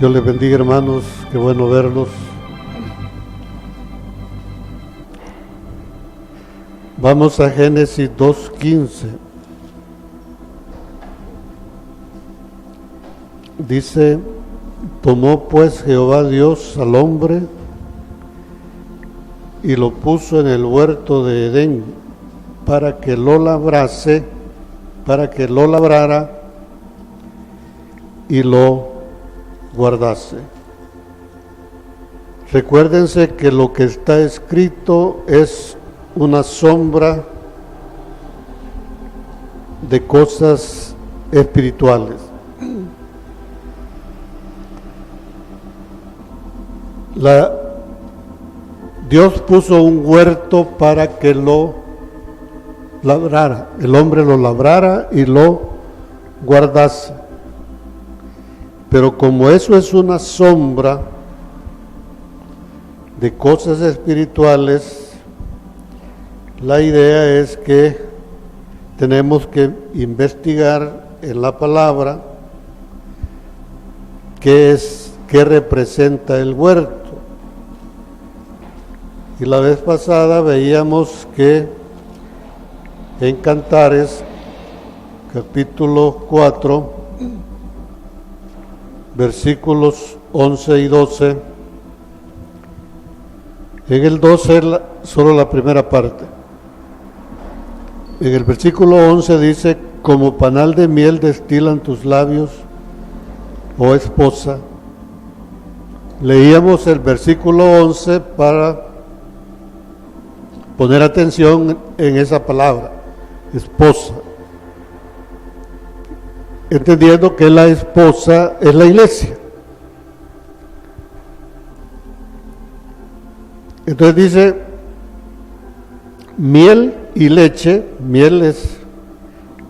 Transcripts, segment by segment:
Dios les bendiga, hermanos, qué bueno verlos. Vamos a Génesis 2:15. Dice: tomó pues Jehová Dios al hombre y lo puso en el huerto de Edén para que lo labrase, para que lo labrara y lo guardase. Recuérdense que lo que está escrito es una sombra de cosas espirituales. Dios puso un huerto para que lo labrara, el hombre lo labrara y lo guardase. Pero como eso es una sombra de cosas espirituales, la idea es que tenemos que investigar en la palabra qué representa el huerto. Y la vez pasada veíamos que en Cantares, capítulo 4, versículos 11 y 12, en el 12 solo la primera parte. En el versículo 11 dice: como panal de miel destilan tus labios, oh esposa. Leíamos el versículo 11 para poner atención en esa palabra, esposa, entendiendo que la esposa es la iglesia. Entonces dice miel y leche. Miel es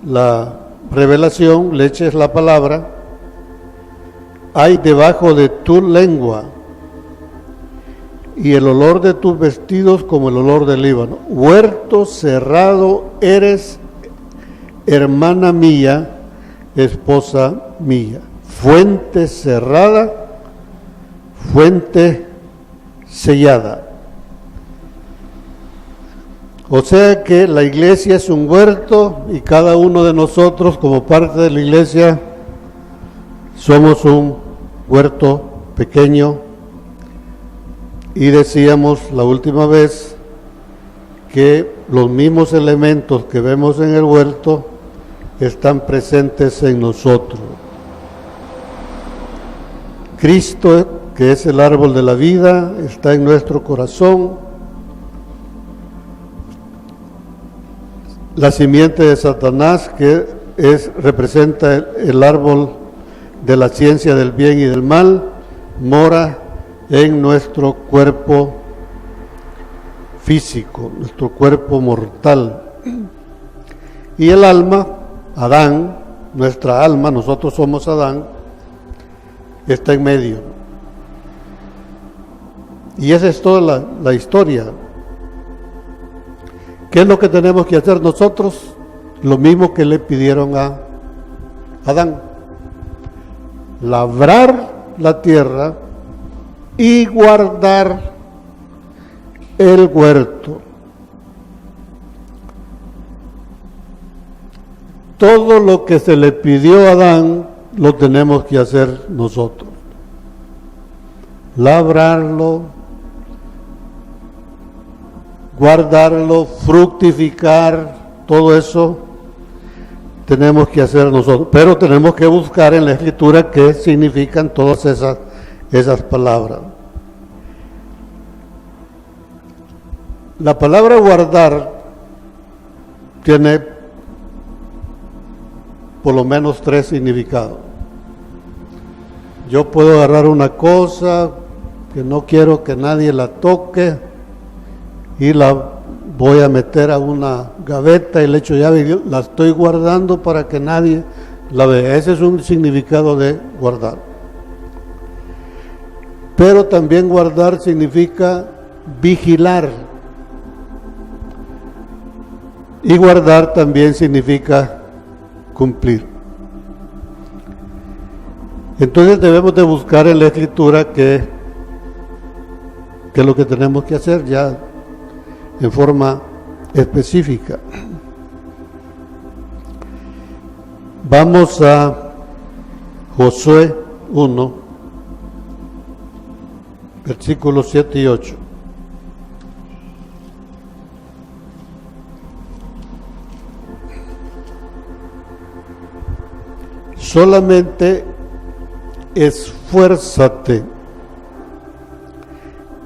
la revelación, leche es la palabra. Hay debajo de tu lengua, y el olor de tus vestidos como el olor del Líbano. Huerto cerrado eres, hermana mía, esposa mía. Fuente cerrada, fuente sellada. O sea que la iglesia es un huerto y cada uno de nosotros como parte de la iglesia somos un huerto pequeño. Y decíamos la última vez que los mismos elementos que vemos en el huerto están presentes en nosotros. Cristo, que es el árbol de la vida, está en nuestro corazón. La simiente de Satanás, que representa el árbol de la ciencia del bien y del mal, mora en nuestro cuerpo físico, nuestro cuerpo mortal. Y el alma, Adán, nuestra alma, nosotros somos Adán, está en medio. Y esa es toda la historia. ¿Qué es lo que tenemos que hacer nosotros? Lo mismo que le pidieron a Adán: labrar la tierra y guardar el huerto. Todo lo que se le pidió a Adán lo tenemos que hacer nosotros. Labrarlo, guardarlo, fructificar, todo eso tenemos que hacer nosotros. Pero tenemos que buscar en la Escritura qué significan todas esas palabras. La palabra guardar tiene por lo menos 3 significados. Yo puedo agarrar una cosa que no quiero que nadie la toque y la voy a meter a una gaveta y le echo llave y la estoy guardando para que nadie la vea. Ese es un significado de guardar. Pero también guardar significa vigilar. Y guardar también significa cumplir. Entonces debemos de buscar en la Escritura qué es lo que tenemos que hacer ya en forma específica. Vamos a Josué 1, versículos 7 y 8. Solamente esfuérzate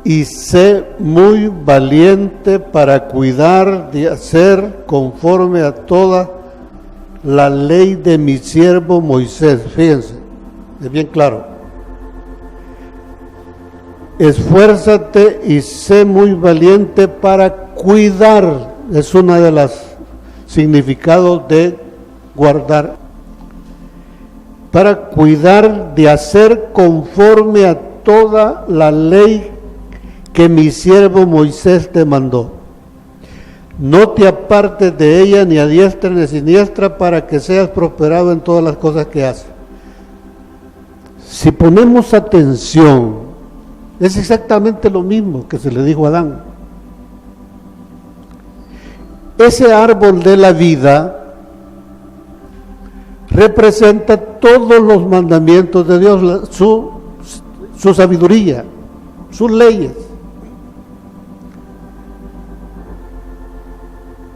y sé muy valiente para cuidar de hacer conforme a toda la ley de mi siervo Moisés. Fíjense, es bien claro. Esfuérzate y sé muy valiente para cuidar. Es una de las significados de guardar. Para cuidar de hacer conforme a toda la ley que mi siervo Moisés te mandó. No te apartes de ella ni a diestra ni a siniestra para que seas prosperado en todas las cosas que haces. Si ponemos atención, es exactamente lo mismo que se le dijo a Adán. Ese árbol de la vida representa todos los mandamientos de Dios, su sabiduría, sus leyes.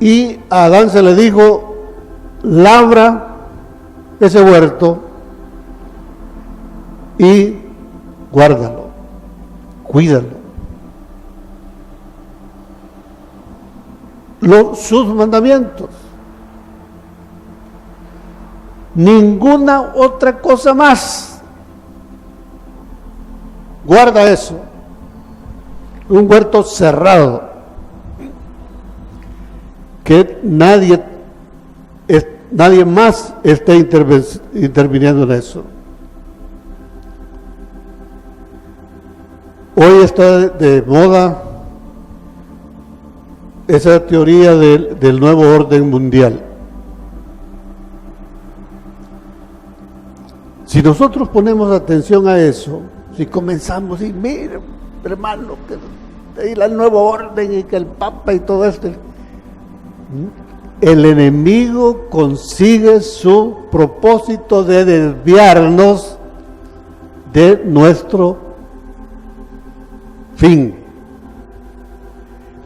Y a Adán se le dijo, labra ese huerto y guárdalo, cuídalo. Sus mandamientos. Ninguna otra cosa más. Guarda eso. Un huerto cerrado. Que nadie más esté interviniendo en eso. Hoy está de moda esa teoría del nuevo orden mundial. Si nosotros ponemos atención a eso, si comenzamos y miren, hermano, que el nuevo orden y que el Papa y todo esto, el enemigo consigue su propósito de desviarnos de nuestro fin.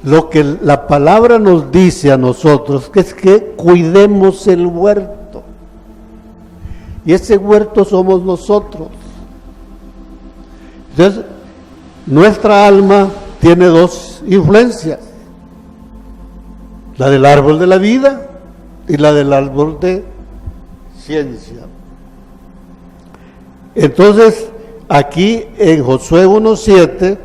Lo que la palabra nos dice a nosotros que es que cuidemos el huerto. Y ese huerto somos nosotros. Entonces, nuestra alma tiene dos influencias. La del árbol de la vida y la del árbol de ciencia. Entonces, aquí en Josué 1:7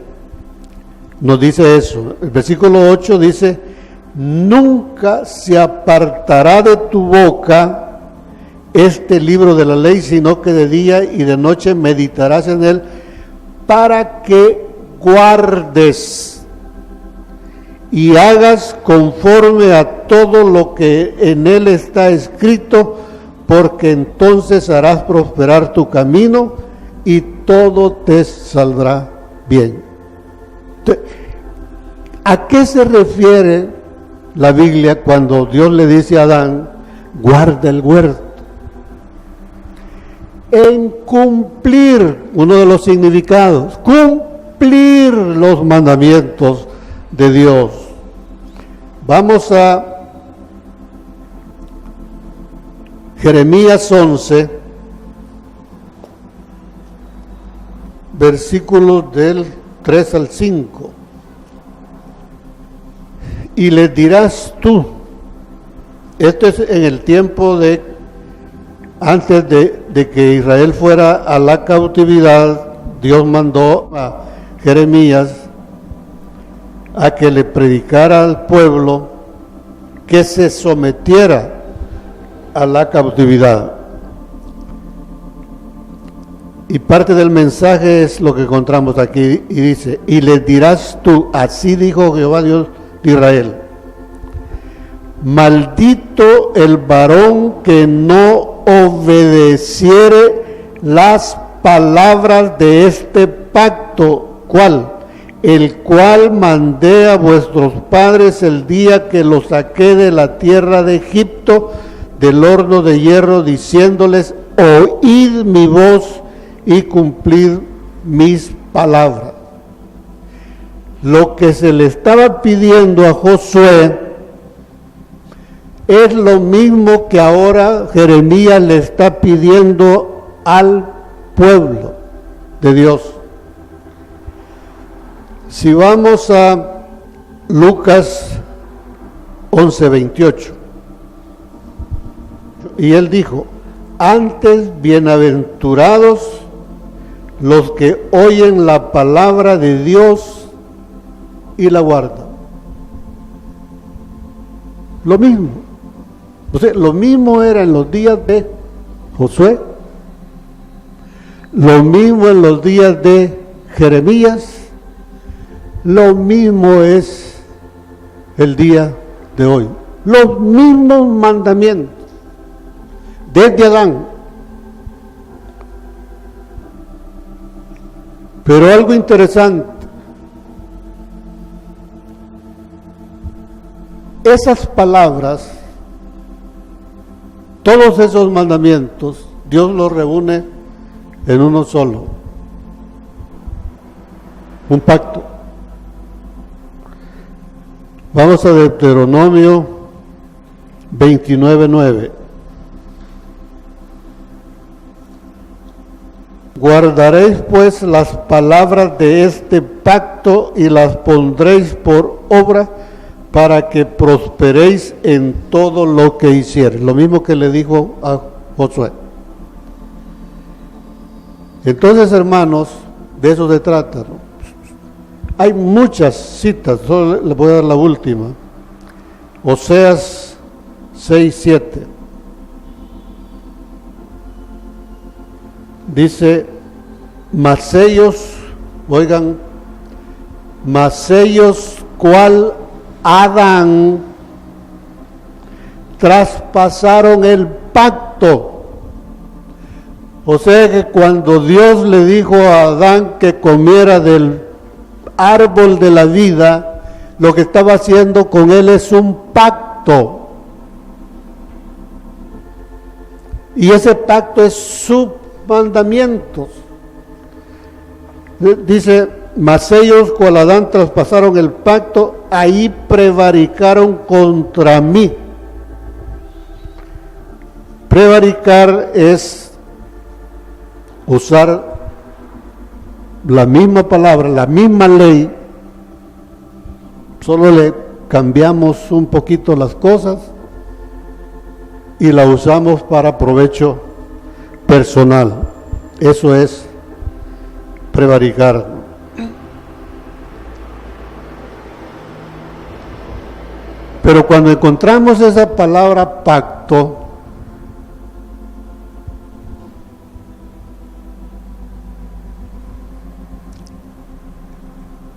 nos dice eso. El versículo 8 dice, nunca se apartará de tu boca este libro de la ley, sino que de día y de noche meditarás en él, para que guardes y hagas conforme a todo lo que en él está escrito, porque entonces harás prosperar tu camino y todo te saldrá bien. ¿A qué se refiere la Biblia cuando Dios le dice a Adán, guarda el huerto? En cumplir, uno de los significados, cumplir los mandamientos de Dios. Vamos a Jeremías 11, versículos del 3 al 5. Y les dirás tú, esto es en el tiempo antes de que Israel fuera a la cautividad, Dios mandó a Jeremías a que le predicara al pueblo que se sometiera a la cautividad. Y parte del mensaje es lo que encontramos aquí, y dice, y les dirás tú, así dijo Jehová Dios de Israel, maldito el varón que no obedeciere las palabras de este pacto, ¿cuál? El cual mandé a vuestros padres el día que los saqué de la tierra de Egipto, del horno de hierro, diciéndoles, oíd mi voz y cumplid mis palabras. Lo que se le estaba pidiendo a Josué es lo mismo que ahora Jeremías le está pidiendo al pueblo de Dios. Si vamos a Lucas 11:28, y él dijo, antes bienaventurados los que oyen la palabra de Dios y la guardan. Lo mismo. O sea, lo mismo era en los días de Josué, lo mismo en los días de Jeremías, lo mismo es el día de hoy. Los mismos mandamientos, desde Adán. Pero algo interesante, esas palabras, todos esos mandamientos, Dios los reúne en uno solo, un pacto. Vamos a Deuteronomio 29:9. Guardaréis pues las palabras de este pacto y las pondréis por obra para que prosperéis en todo lo que hiciereis. Lo mismo que le dijo a Josué. Entonces, hermanos, de eso se trata, ¿no? Hay muchas citas, solo les voy a dar la última. Oseas 6:7. Dice, mas ellos, oigan, mas ellos, ¿cuál Adán? Traspasaron el pacto. O sea que cuando Dios le dijo a Adán que comiera del árbol de la vida, lo que estaba haciendo con él es un pacto. Y ese pacto es sus mandamientos. Dice, mas ellos cual Adán traspasaron el pacto, ahí prevaricaron contra mí. Prevaricar es usar la misma palabra, la misma ley, solo le cambiamos un poquito las cosas y la usamos para provecho personal. Eso es prevaricar. Pero cuando encontramos esa palabra pacto,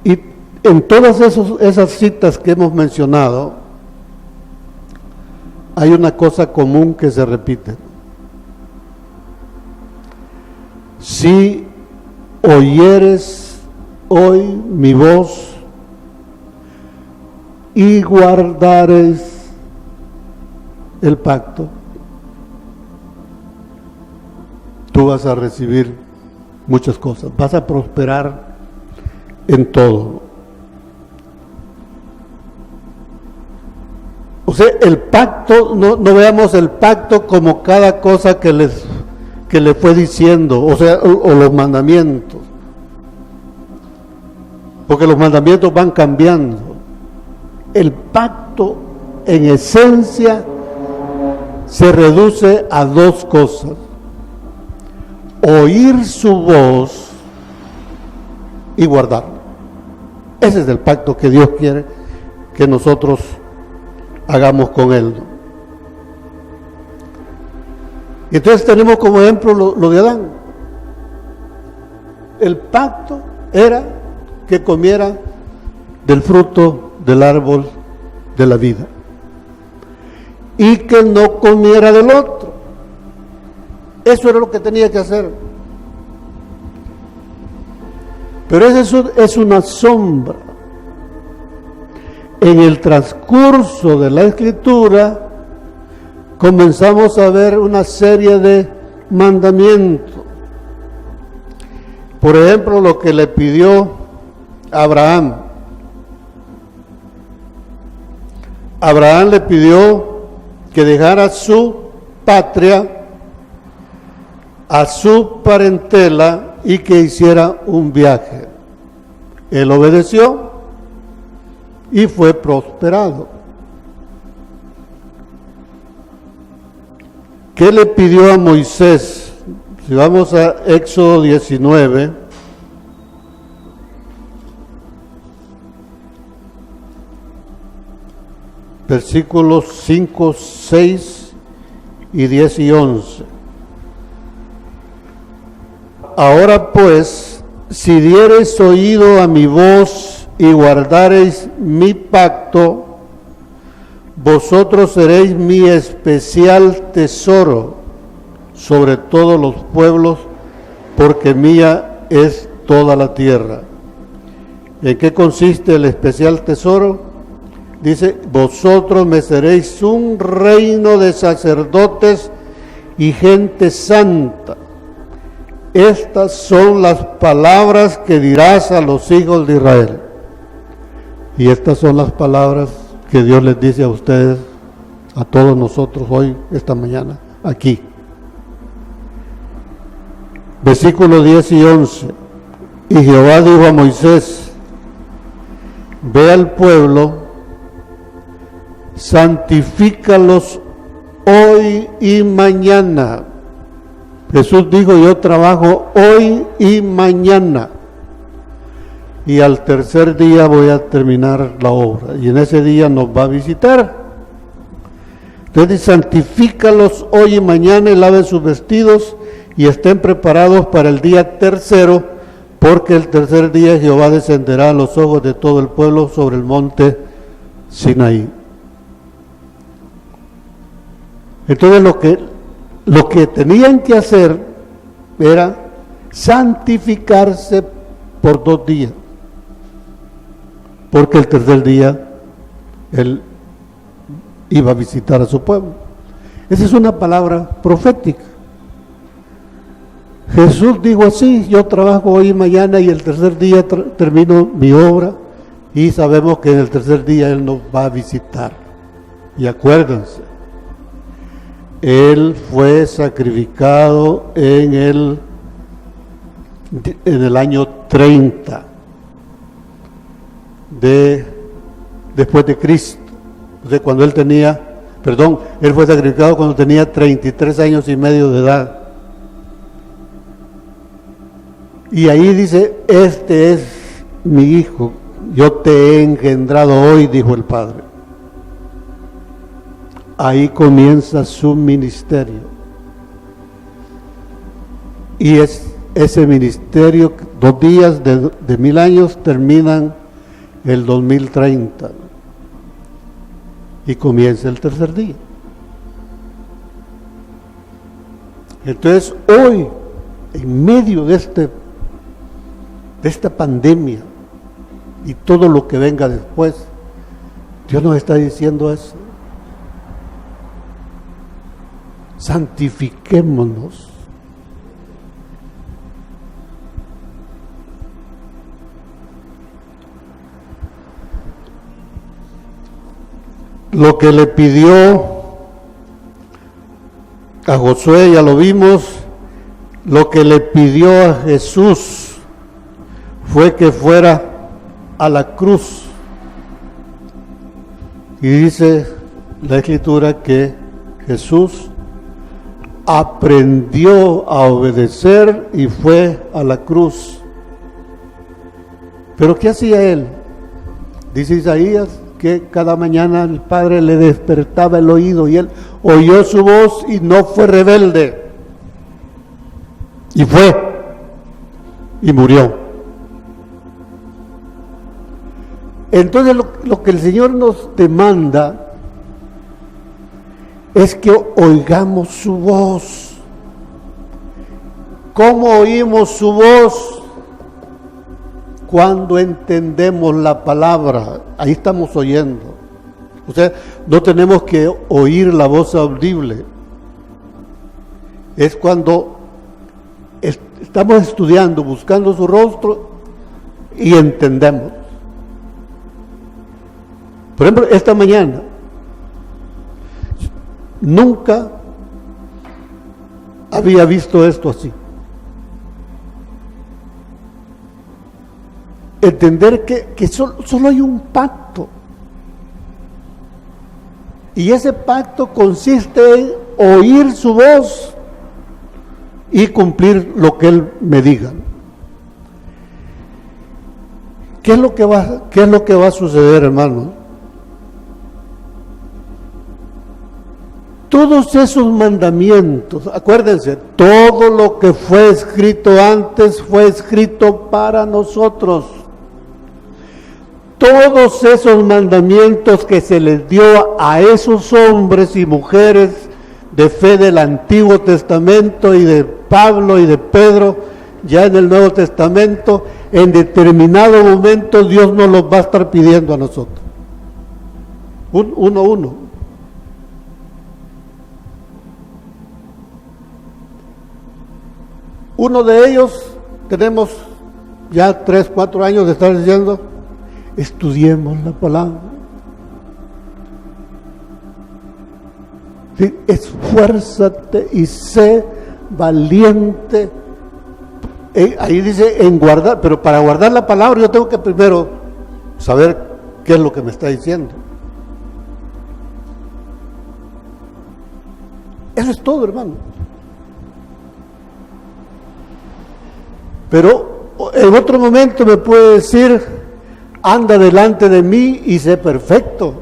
y en todas esas citas que hemos mencionado, hay una cosa común que se repite. Si oyeres hoy mi voz y guardares el pacto, tú vas a recibir muchas cosas, vas a prosperar en todo. O sea, el pacto, no veamos el pacto como cada cosa que le fue diciendo, o sea, o los mandamientos, porque los mandamientos van cambiando. El pacto en esencia se reduce a dos cosas: oír su voz y guardarlo. Ese es el pacto que Dios quiere que nosotros hagamos con Él. Entonces tenemos como ejemplo lo de Adán. El pacto era que comiera del fruto del árbol de la vida y que no comiera del otro. Eso era lo que tenía que hacer. Pero eso es una sombra. En el transcurso de la Escritura comenzamos a ver una serie de mandamientos. Por ejemplo, lo que le pidió Abraham. Abraham le pidió que dejara su patria, a su parentela y que hiciera un viaje. Él obedeció y fue prosperado. ¿Qué le pidió a Moisés? Si vamos a Éxodo 19, versículos 5, 6 y 10 y 11. Ahora pues, si diereis oído a mi voz y guardareis mi pacto, vosotros seréis mi especial tesoro sobre todos los pueblos, porque mía es toda la tierra. ¿En qué consiste el especial tesoro? Dice, vosotros me seréis un reino de sacerdotes y gente santa. Estas son las palabras que dirás a los hijos de Israel. Y estas son las palabras que Dios les dice a ustedes, a todos nosotros hoy, esta mañana, aquí. Versículos 10 y 11. Y Jehová dijo a Moisés, ve al pueblo, santifícalos hoy y mañana. Jesús dijo, yo trabajo hoy y mañana, y al tercer día voy a terminar la obra, y en ese día nos va a visitar. Entonces, santifícalos hoy y mañana, y laven sus vestidos, y estén preparados para el día tercero, porque el tercer día Jehová descenderá a los ojos de todo el pueblo sobre el monte Sinaí. Entonces lo que tenían que hacer era santificarse por 2 días, porque el tercer día Él iba a visitar a su pueblo. Esa es una palabra profética. Jesús dijo así, yo trabajo hoy y mañana y el tercer día termino mi obra, y sabemos que en el tercer día Él nos va a visitar. Y acuérdense, Él fue sacrificado en el año 30 después de Cristo. O sea, cuando Él fue sacrificado cuando tenía 33 años y medio de edad. Y ahí dice, este es mi hijo, yo te he engendrado hoy, dijo el Padre. Ahí comienza su ministerio. Y ese ministerio, 2 días de 1000 años, terminan el 2030. Y comienza el tercer día. Entonces, hoy, en medio de esta pandemia y todo lo que venga después, Dios nos está diciendo eso. Santifiquémonos. Lo que le pidió a Josué, ya lo vimos. Lo que le pidió a Jesús fue que fuera a la cruz. Y dice la Escritura que Jesús aprendió a obedecer y fue a la cruz. ¿Pero qué hacía Él? Dice Isaías que cada mañana el Padre le despertaba el oído y Él oyó su voz y no fue rebelde. Y fue y murió. Entonces lo que el Señor nos demanda es que oigamos su voz. ¿Cómo oímos su voz? cuando entendemos la palabra. Ahí estamos oyendo. O sea, no tenemos que oír la voz audible. Es cuando estamos estudiando, buscando su rostro y entendemos. Por ejemplo, esta mañana, nunca había visto esto así. Entender que solo hay un pacto. Y ese pacto consiste en oír su voz y cumplir lo que Él me diga. ¿Qué es lo que va a suceder, hermano? Todos esos mandamientos, acuérdense, todo lo que fue escrito antes fue escrito para nosotros. Todos esos mandamientos que se les dio a esos hombres y mujeres de fe del Antiguo Testamento y de Pablo y de Pedro, ya en el Nuevo Testamento, en determinado momento Dios nos los va a estar pidiendo a nosotros. Uno a uno. Uno de ellos, tenemos ya 3, 4 años de estar diciendo, estudiemos la palabra. Sí, esfuérzate y sé valiente. Ahí dice en guardar, pero para guardar la palabra yo tengo que primero saber qué es lo que me está diciendo. Eso es todo, hermano. Pero en otro momento me puede decir, anda delante de mí y sé perfecto.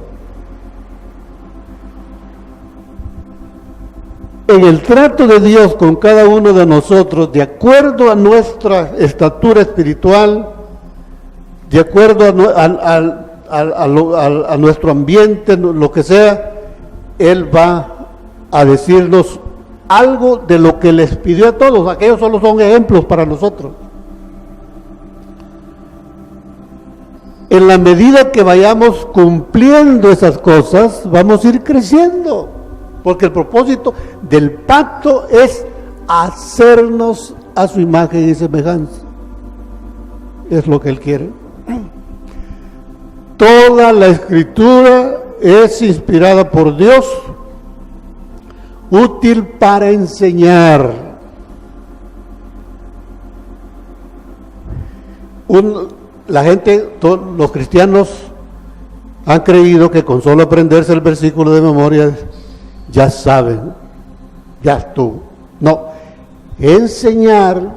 En el trato de Dios con cada uno de nosotros, de acuerdo a nuestra estatura espiritual, de acuerdo a nuestro ambiente, lo que sea, Él va a decirnos algo de lo que les pidió a todos. Aquellos solo son ejemplos para nosotros. En la medida que vayamos cumpliendo esas cosas, vamos a ir creciendo, porque el propósito del pacto es hacernos a su imagen y semejanza. Es lo que Él quiere. Toda la Escritura es inspirada por Dios, útil para enseñar. La gente, los cristianos han creído que con solo aprenderse el versículo de memoria ya saben, ya estuvo. No, enseñar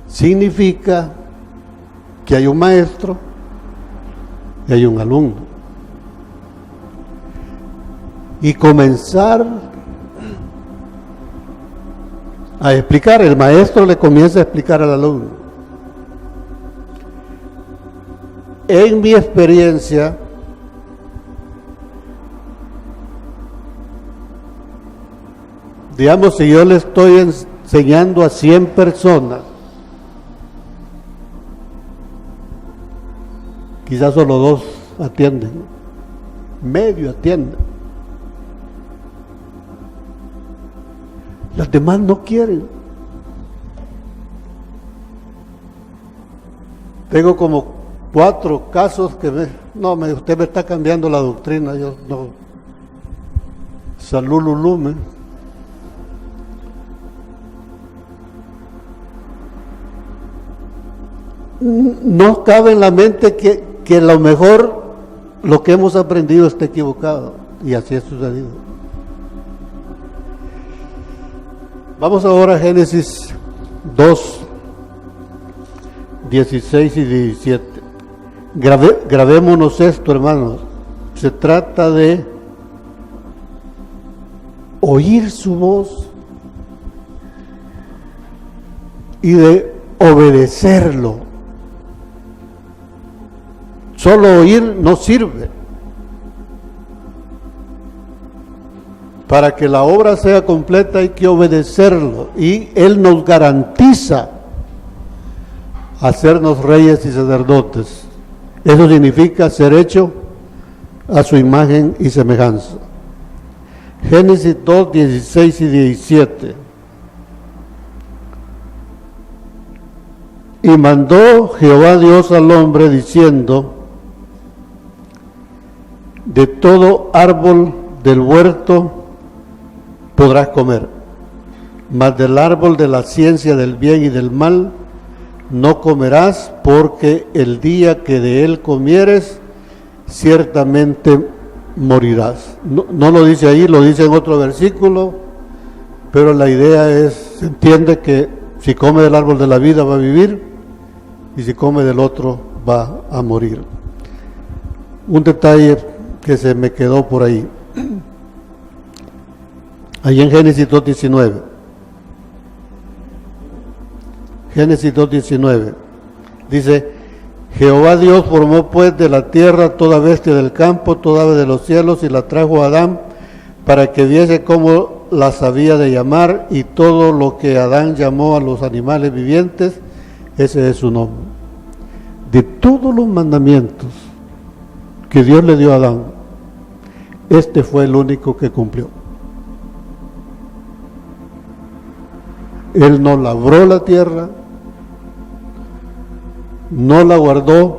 significa que hay un maestro y hay un alumno. Y comenzar a explicar, el maestro le comienza a explicar al alumno. En mi experiencia, digamos, si yo le estoy enseñando a 100 personas, quizás solo 2 atienden, medio atienden. Las demás no quieren. Tengo como 4 casos que usted me está cambiando la doctrina, yo no. Salululume. No cabe en la mente que a lo mejor lo que hemos aprendido está equivocado, y así ha sucedido. Vamos ahora a Génesis 2, 16 y 17. Grabémonos esto, hermanos. Se trata de oír su voz y de obedecerlo. Solo oír no sirve. Para que la obra sea completa hay que obedecerlo, y Él nos garantiza hacernos reyes y sacerdotes. Eso significa ser hecho a su imagen y semejanza. Génesis 2, 16 y 17. Y mandó Jehová Dios al hombre diciendo: de todo árbol del huerto podrás comer, mas del árbol de la ciencia del bien y del mal no comerás, porque el día que de él comieres, ciertamente morirás. No lo dice ahí, lo dice en otro versículo, pero la idea es, se entiende que si come del árbol de la vida va a vivir, y si come del otro va a morir. Un detalle que se me quedó por ahí. Ahí en Génesis 2.19. Génesis 2.19. Dice: Jehová Dios formó pues de la tierra toda bestia del campo, toda ave de los cielos, y la trajo a Adán para que viese cómo las había de llamar, y todo lo que Adán llamó a los animales vivientes, ese es su nombre. De todos los mandamientos que Dios le dio a Adán, este fue el único que cumplió. Él no labró la tierra, no la guardó,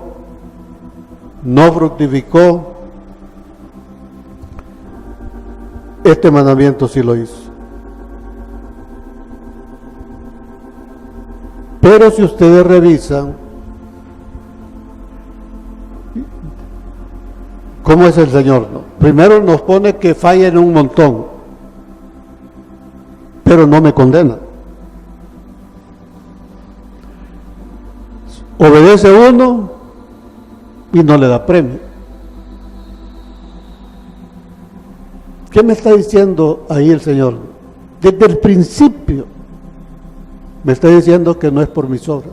no fructificó. Este mandamiento sí lo hizo. Pero si ustedes revisan cómo es el Señor, ¿no? Primero nos pone que falla en un montón, pero no me condena. Obedece uno y no le da premio. ¿Qué me está diciendo ahí el Señor? Desde el principio me está diciendo que no es por mis obras,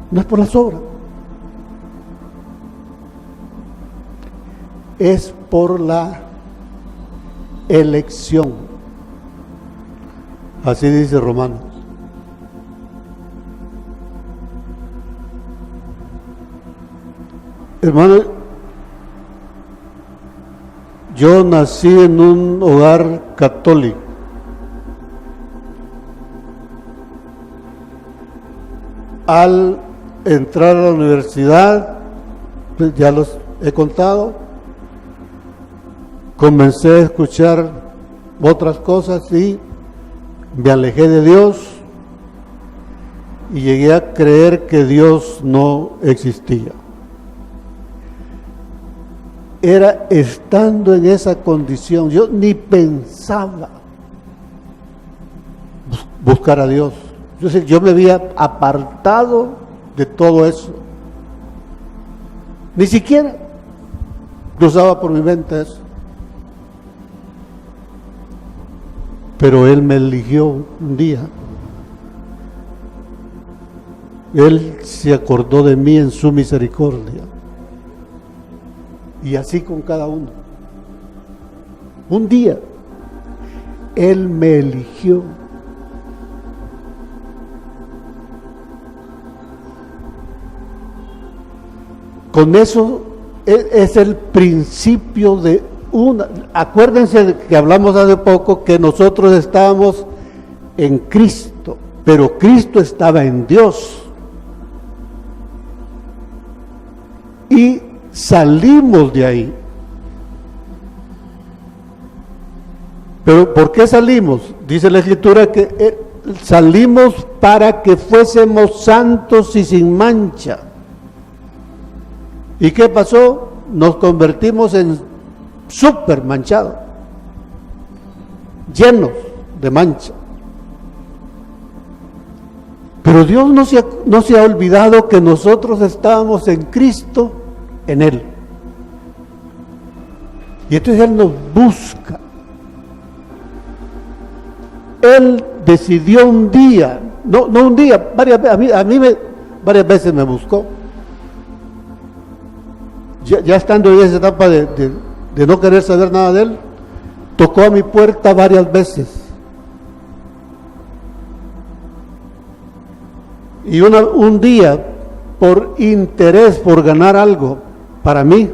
no es por las obras, es por la elección. Así dice Romanos. Hermano, yo nací en un hogar católico. Al entrar a la universidad, pues ya los he contado, comencé a escuchar otras cosas y me alejé de Dios y llegué a creer que Dios no existía. Era estando en esa condición, yo ni pensaba buscar a Dios. Yo me había apartado de todo eso. Ni siquiera cruzaba por mi mente eso. Pero Él me eligió un día. Él se acordó de mí en su misericordia. Y así con cada uno. Un día, Él me eligió. Con eso es el principio de una. Acuérdense que hablamos hace poco que nosotros estábamos en Cristo, pero Cristo estaba en Dios. Y salimos de ahí. Pero ¿por qué salimos? Dice la Escritura que salimos para que fuésemos santos y sin mancha. ¿Y qué pasó? Nos convertimos en súper manchados, llenos de mancha. Pero Dios no se ha olvidado que nosotros estábamos en Cristo, en Él. Y entonces Él nos busca. Él decidió un día, no un día, varias veces me buscó. Ya estando en esa etapa de no querer saber nada de Él, tocó a mi puerta varias veces. Y un día, por interés, por ganar algo, para mí,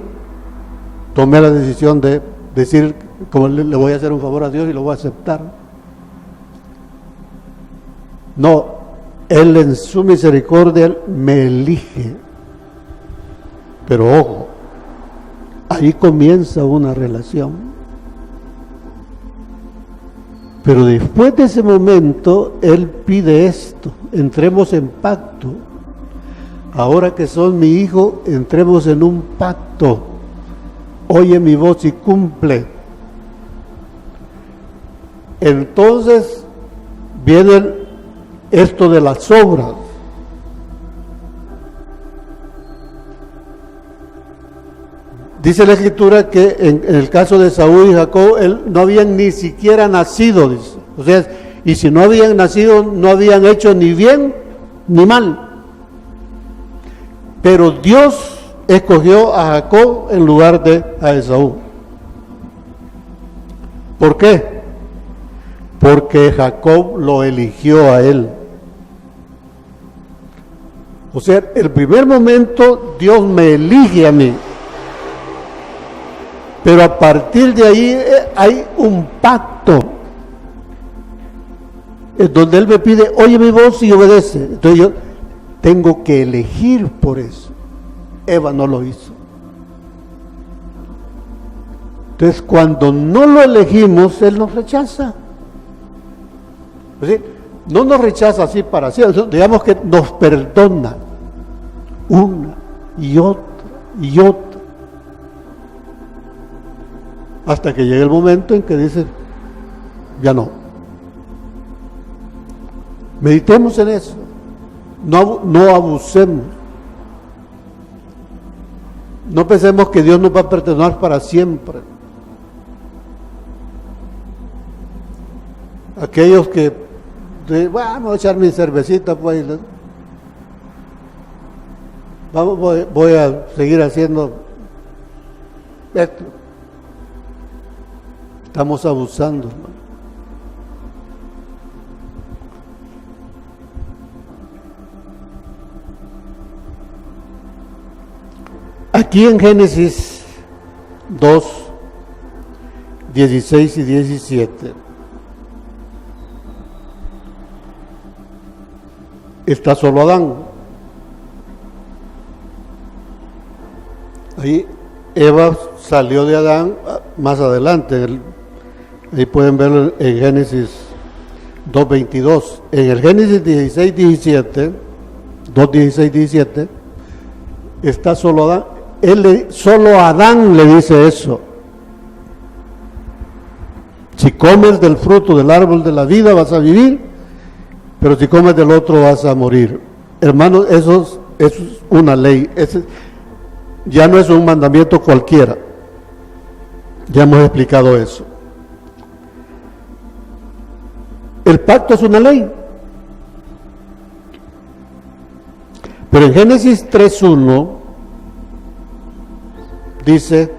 tomé la decisión de decir, como le voy a hacer un favor a Dios y lo voy a aceptar. No, Él en su misericordia me elige. Pero ojo, ahí comienza una relación. Pero después de ese momento, Él pide esto: entremos en pacto. Ahora que sos mi hijo, entremos en un pacto. Oye mi voz y cumple. Entonces viene esto de las obras. Dice la Escritura que en el caso de Saúl y Jacob, no habían ni siquiera nacido, dice. O sea, y si no habían nacido, no habían hecho ni bien ni mal. Pero Dios escogió a Jacob en lugar de a Esaú. ¿Por qué? Porque Jacob lo eligió a él. O sea, el primer momento Dios me elige a mí. Pero a partir de ahí hay un pacto. Es donde Él me pide, oye mi voz y obedece. Entonces yo tengo que elegir por eso. Eva no lo hizo. Entonces cuando no lo elegimos, Él nos rechaza. Es decir, no nos rechaza así para siempre, digamos que nos perdona una y otra y otra, hasta que llegue el momento en que dice, ya no. Meditemos en eso, no abusemos. No pensemos que Dios nos va a perdonar para siempre. Aquellos que, vamos a echar mi cervecita, pues, voy a seguir haciendo esto. Estamos abusando, hermano. Aquí en Génesis 2, 16 y 17 está solo Adán. Ahí Eva salió de Adán más adelante. Ahí pueden verlo en Génesis 2:22. En el Génesis 16:17, 2:16-17, está solo Adán. Solo Adán le dice eso. Si comes del fruto del árbol de la vida vas a vivir, pero si comes del otro vas a morir. Hermanos, eso es una ley. Ya no es un mandamiento cualquiera. Ya hemos explicado eso. El pacto es una ley. Pero en Génesis 3:1 dice,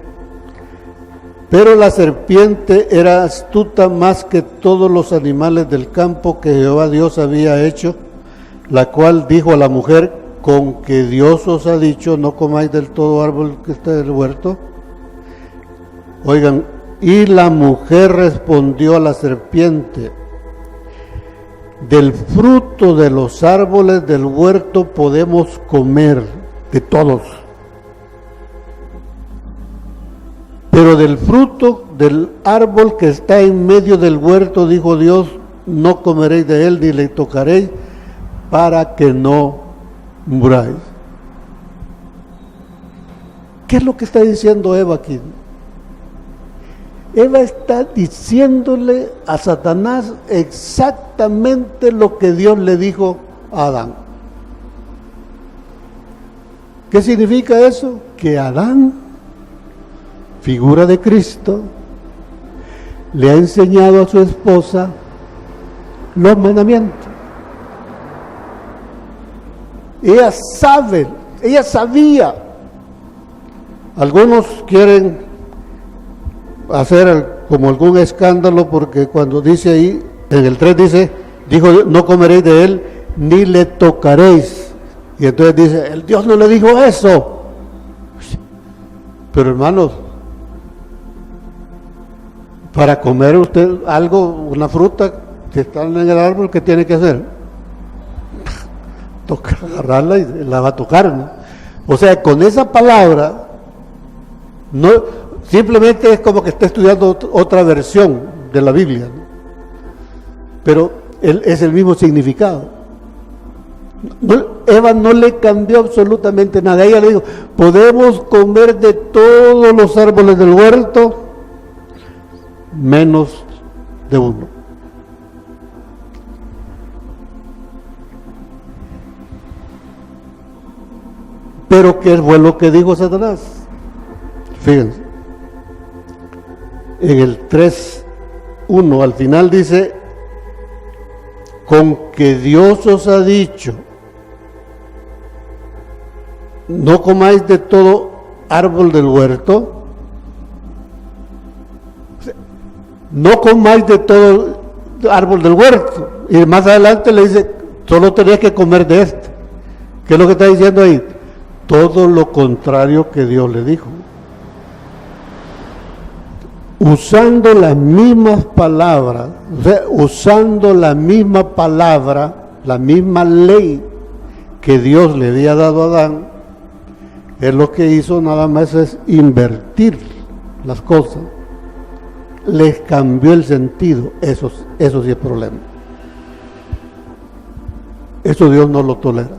pero la serpiente era astuta más que todos los animales del campo que Jehová Dios había hecho, la cual dijo a la mujer, con que Dios os ha dicho, no comáis del todo árbol que está del huerto. Oigan, y la mujer respondió a la serpiente, del fruto de los árboles del huerto podemos comer, de todos. Pero del fruto del árbol que está en medio del huerto, dijo Dios, no comeréis de él ni le tocaréis, para que no muráis. ¿Qué es lo que está diciendo Eva aquí? Eva está diciéndole a Satanás exactamente lo que Dios le dijo a Adán. ¿Qué significa eso? Que Adán, figura de Cristo, le ha enseñado a su esposa los mandamientos. Ella sabe, ella sabía. Algunos quieren hacer como algún escándalo porque cuando dice ahí, en el 3 dice, dijo, no comeréis de él, ni le tocaréis. Y entonces dice, el Dios no le dijo eso. Pero hermanos, para comer usted algo, una fruta que está en el árbol, ¿qué tiene que hacer? Tocar, agarrarla y la va a tocar, ¿no? O sea, con esa palabra, no, simplemente es como que está estudiando otra versión de la Biblia, ¿no? Pero es el mismo significado. Eva no le cambió absolutamente nada. Ella le dijo, podemos comer de todos los árboles del huerto, menos de uno. Pero ¿qué fue lo que dijo Satanás? Fíjense, en el 3:1 al final dice, con que Dios os ha dicho, no comáis de todo árbol del huerto, no comáis de todo árbol del huerto, y más adelante le dice, solo tenéis que comer de este. ¿Qué es lo que está diciendo ahí? Todo lo contrario que Dios le dijo. Usando las mismas palabras, o sea, usando la misma palabra, la misma ley que Dios le había dado a Adán, él lo que hizo nada más es invertir las cosas. Les cambió el sentido. Eso sí es problema. Eso Dios no lo tolera.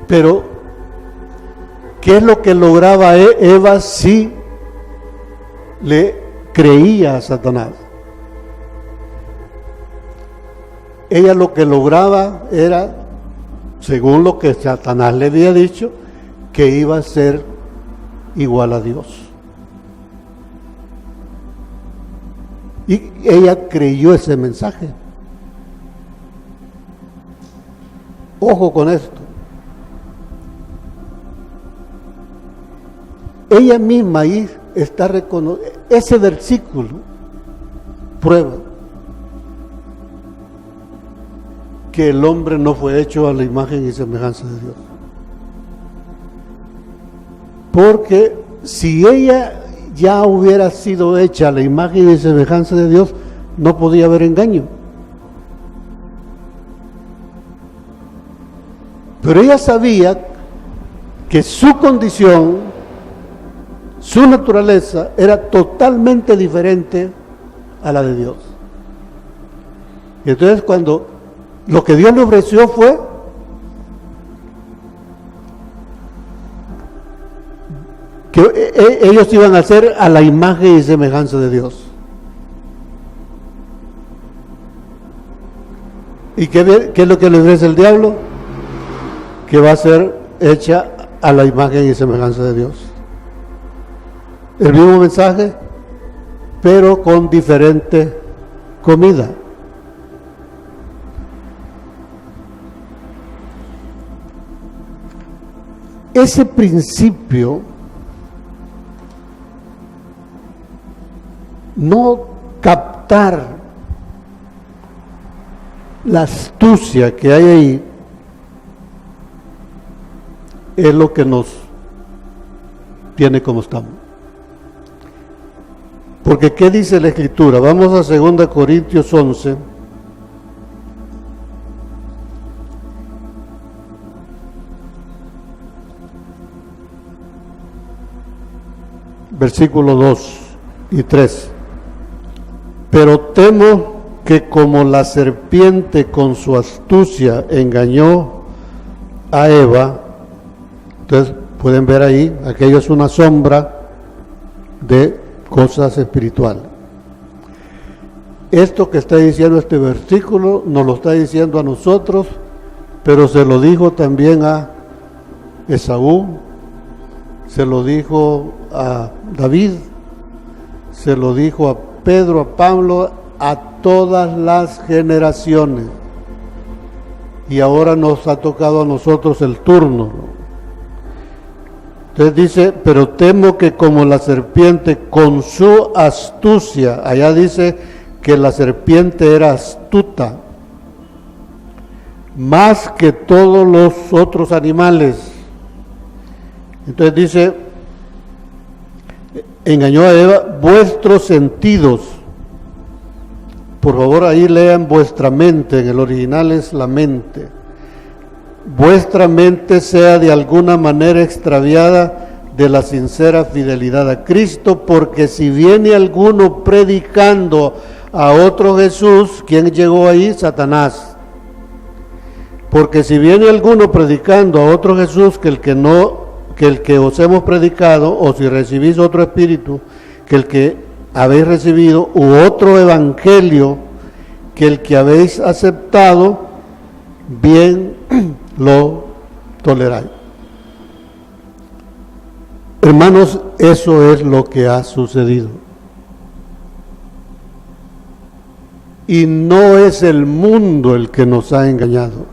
Pero, ¿qué es lo que lograba Eva si le creía a Satanás? Ella lo que lograba era, según lo que Satanás le había dicho, que iba a ser igual a Dios. Y ella creyó ese mensaje. Ojo con esto. Ella misma ahí está reconociendo, ese versículo prueba que el hombre no fue hecho a la imagen y semejanza de Dios. Porque si ella ya hubiera sido hecha a la imagen y semejanza de Dios, no podía haber engaño. Pero ella sabía que su condición, su naturaleza era totalmente diferente a la de Dios. Y entonces cuando lo que Dios le ofreció fue que ellos iban a ser a la imagen y semejanza de Dios. ¿Y qué es lo que le ofrece el diablo? Que va a ser hecha a la imagen y semejanza de Dios. El mismo mensaje, pero con diferente comida. Ese principio no captar la astucia que hay ahí es lo que nos tiene como estamos. Porque ¿qué dice la Escritura? Vamos a 2 Corintios 11. Versículos 2 y 3. Pero temo que como la serpiente con su astucia engañó a Eva, entonces pueden ver ahí, aquello es una sombra de cosas espirituales. Esto que está diciendo este versículo nos lo está diciendo a nosotros, pero se lo dijo también a Esaú, se lo dijo a David, se lo dijo a Pedro, a Pablo, a todas las generaciones. Y ahora nos ha tocado a nosotros el turno, ¿no? Entonces dice, pero temo que como la serpiente con su astucia, allá dice que la serpiente era astuta, más que todos los otros animales. Entonces dice, engañó a Eva, vuestros sentidos. Por favor, ahí lean vuestra mente, en el original es la mente. Vuestra mente sea de alguna manera extraviada de la sincera fidelidad a Cristo, porque si viene alguno predicando a otro Jesús, ¿quién llegó ahí? Satanás. Porque si viene alguno predicando a otro Jesús que el que os hemos predicado, o si recibís otro espíritu que el que habéis recibido, u otro evangelio que el que habéis aceptado, bien lo toleráis. Hermanos, eso es lo que ha sucedido. Y no es el mundo el que nos ha engañado,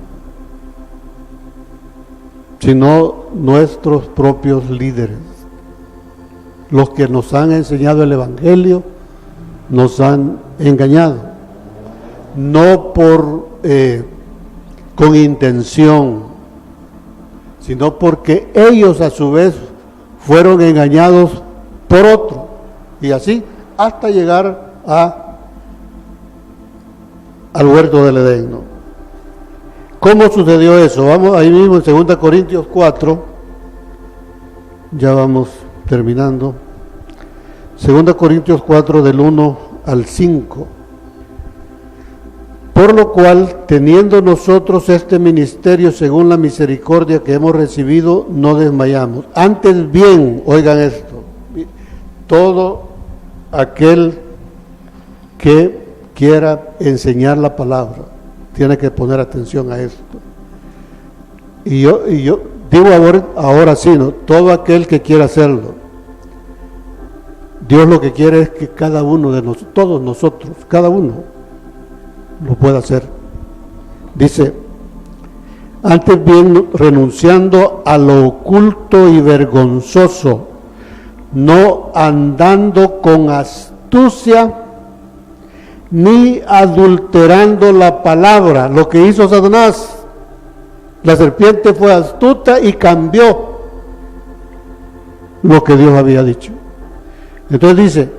sino nuestros propios líderes. Los que nos han enseñado el evangelio nos han engañado, no con intención, sino porque ellos a su vez fueron engañados por otro, y así hasta llegar al huerto del Edén, ¿no? ¿Cómo sucedió eso? Vamos ahí mismo en 2 Corintios 4, ya vamos terminando. 2 Corintios 4 del 1 al 5. Por lo cual, teniendo nosotros este ministerio según la misericordia que hemos recibido, no desmayamos. Antes bien, oigan esto, todo aquel que quiera enseñar la palabra tiene que poner atención a esto. Y yo digo ahora sí, ¿no? Todo aquel que quiera hacerlo. Dios lo que quiere es que cada uno de nosotros, todos nosotros, cada uno lo pueda hacer. Dice, antes bien renunciando a lo oculto y vergonzoso, no andando con astucia, ni adulterando la palabra. Lo que hizo Satanás, la serpiente fue astuta y cambió lo que Dios había dicho. Entonces dice,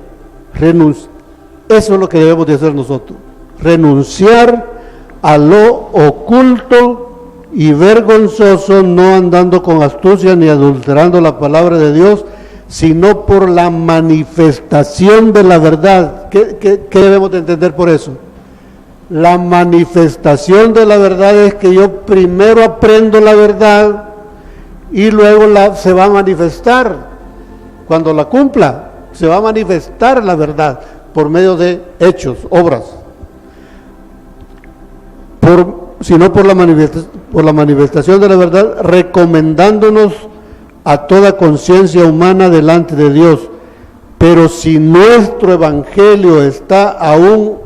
eso es lo que debemos de hacer nosotros, renunciar a lo oculto y vergonzoso, no andando con astucia ni adulterando la palabra de Dios, sino por la manifestación de la verdad. ¿Qué debemos de entender por eso? La manifestación de la verdad es que yo primero aprendo la verdad y luego se va a manifestar. Cuando la cumpla, se va a manifestar la verdad por medio de hechos, obras. Sino por la manifestación de la verdad, recomendándonos a toda conciencia humana delante de Dios. Pero si nuestro evangelio está aún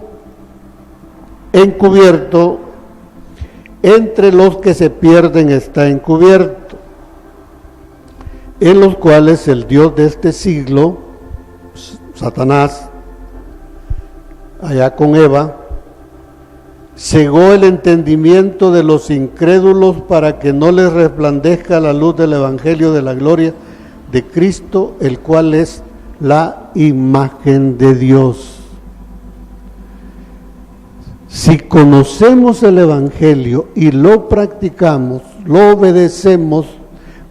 encubierto, entre los que se pierden está encubierto, en los cuales el Dios de este siglo, Satanás, allá con Eva, cegó el entendimiento de los incrédulos para que no les resplandezca la luz del evangelio de la gloria de Cristo, el cual es la imagen de Dios. Si conocemos el evangelio y lo practicamos, lo obedecemos,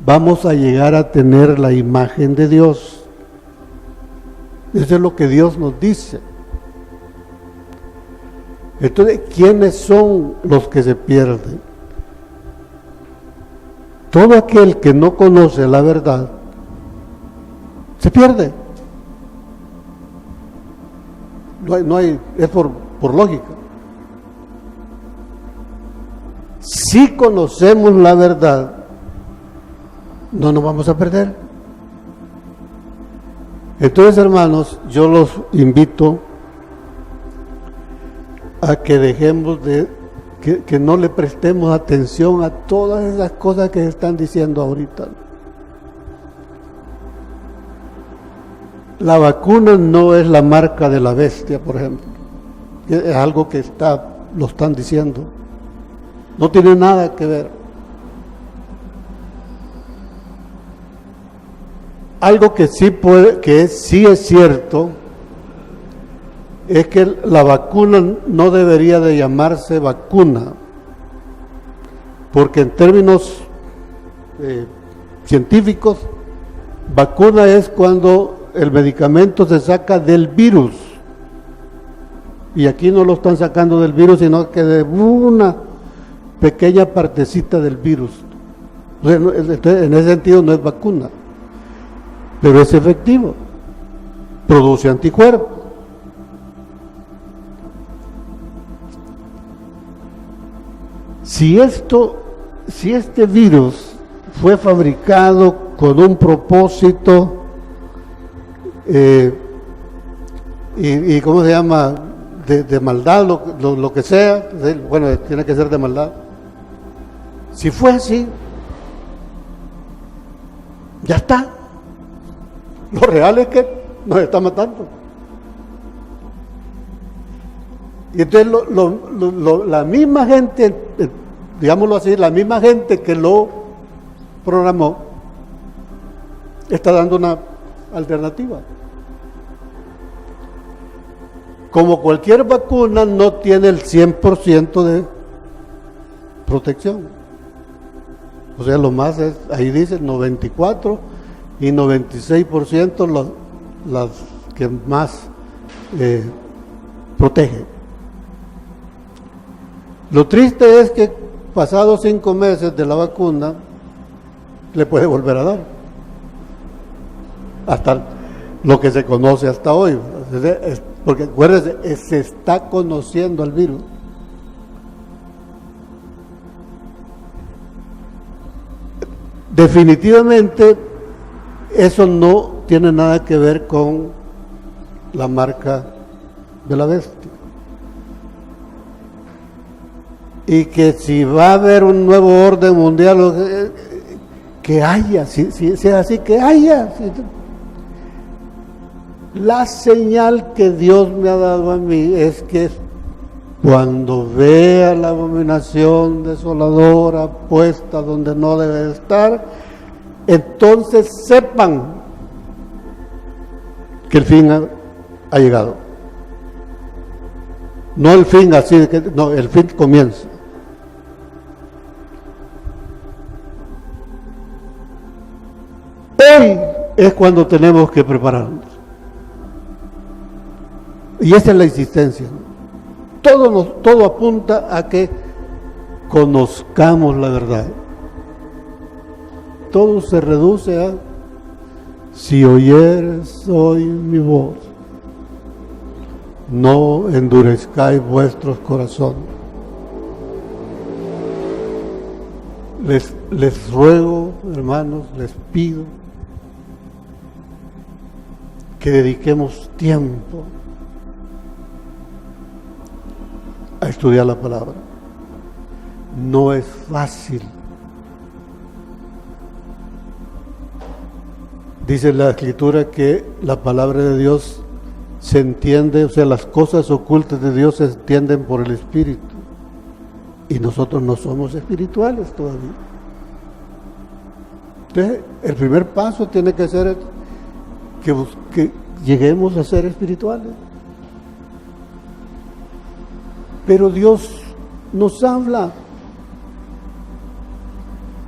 vamos a llegar a tener la imagen de Dios. Eso es lo que Dios nos dice. Entonces, ¿quiénes son los que se pierden? Todo aquel que no conoce la verdad se pierde. Es por lógica. Si conocemos la verdad, no nos vamos a perder. Entonces, hermanos, yo los invito a que dejemos que no le prestemos atención a todas esas cosas que se están diciendo ahorita. La vacuna no es la marca de la bestia, por ejemplo. Es algo que lo están diciendo. No tiene nada que ver. Algo que sí es cierto, es que la vacuna no debería de llamarse vacuna, porque en términos científicos, vacuna es cuando el medicamento se saca del virus, y aquí no lo están sacando del virus, sino que de una pequeña partecita del virus. Entonces, en ese sentido no es vacuna, pero es efectivo, produce anticuerpos. Si este virus fue fabricado con un propósito y ¿cómo se llama? De maldad, lo que sea, bueno, tiene que ser de maldad. Si fue así, ya está. Lo real es que nos está matando. Y entonces la misma gente, digámoslo así, la misma gente que lo programó, está dando una alternativa. Como cualquier vacuna, no tiene el 100% de protección. O sea, lo más es, ahí dice 94 y 96% las que más protege. Lo triste es que pasados 5 meses de la vacuna, le puede volver a dar. Hasta lo que se conoce hasta hoy. Porque acuérdense, se está conociendo al virus. Definitivamente, eso no tiene nada que ver con la marca de la bestia. Y que si va a haber un nuevo orden mundial, que haya, si es así, que haya. La señal que Dios me ha dado a mí es que cuando vea la abominación desoladora puesta donde no debe estar, entonces sepan que el fin ha llegado. No el fin así, no, el fin comienza. Hoy es cuando tenemos que prepararnos. Y esa es la insistencia. Todo apunta a que conozcamos la verdad. Todo se reduce a: si oyeres hoy mi voz, no endurezcáis vuestros corazones. Les ruego, hermanos, les pido que dediquemos tiempo a estudiar la palabra. No es fácil. Dice la Escritura que la palabra de Dios se entiende, o sea, las cosas ocultas de Dios se entienden por el Espíritu. Y nosotros no somos espirituales todavía. Entonces, el primer paso tiene que ser que lleguemos a ser espirituales. Pero Dios nos habla.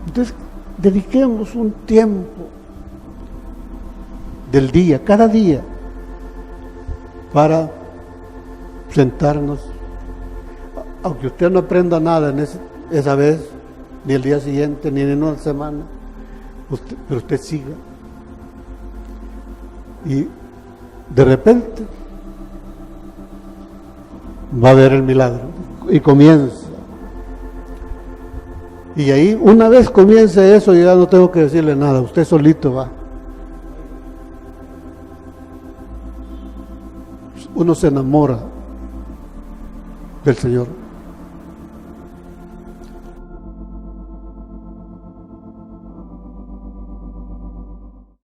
Entonces, dediquemos un tiempo del día, cada día, para sentarnos. Aunque usted no aprenda nada en esa vez, ni el día siguiente, ni en una semana, pero usted siga. Y de repente va a ver el milagro. Y comienza. Y ahí, una vez comience eso, yo ya no tengo que decirle nada. Usted solito va. Uno se enamora del Señor.